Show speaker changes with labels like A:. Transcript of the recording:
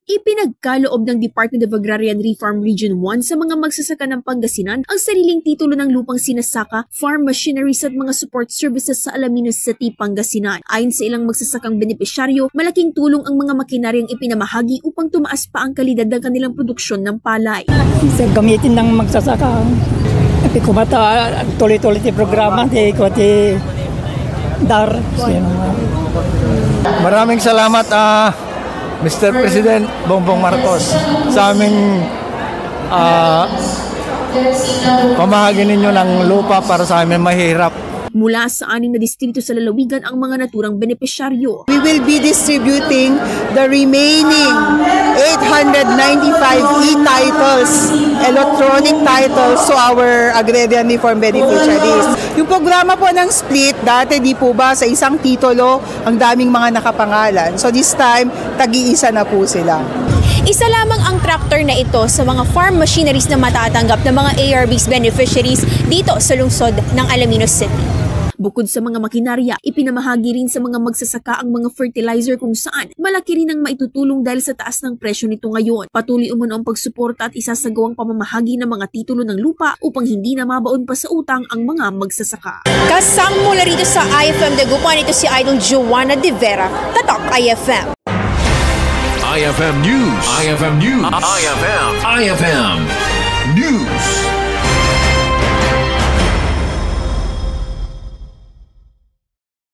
A: Ipinagkaloob ng Department of Agrarian Reform Region 1 sa mga magsasaka ng Pangasinan ang sariling titulo ng lupang sinasaka, farm machineries at mga support services sa Alaminos City, Pangasinan. Ayon sa ilang magsasakang benepisyaryo, malaking tulong ang mga makinaryang ipinamahagi upang tumaas pa ang kalidad ng kanilang produksyon ng palay.
B: Sa gamitin ng magsasaka, kumata tuloy-tuloy ti programa di DAR.
C: Maraming salamat Mr. President Bongbong Marcos sa aming pamahagi ninyo ng lupa para sa aming mahirap.
A: Mula sa 6 na distrito sa lalawigan ang mga naturang benepisyaryo.
D: We will be distributing the remaining 895 e-titles, electronic titles to our agrarian reform beneficiaries. Yung programa po ng split, dati di po ba sa isang titulo ang daming mga nakapangalan. So this time, tag-iisa na po sila.
E: Isa lamang ang tractor na ito sa mga farm machineries na matatanggap ng mga ARB's beneficiaries dito sa lungsod ng Alaminos City.
A: Bukod sa mga makinarya, ipinamahagi rin sa mga magsasaka ang mga fertilizer kung saan malaki rin ang maitutulong dahil sa taas ng presyo nito ngayon. Patuloy umano ang pagsuporta at isasagawang pamamahagi ng mga titulo ng lupa upang hindi na mabaon pa sa utang ang mga magsasaka.
E: Kasang mula rito sa IFM Dagupan, ito si Idol Joanna De Vera, Tatak IFM.
F: IFM News. IFM News. IFM News.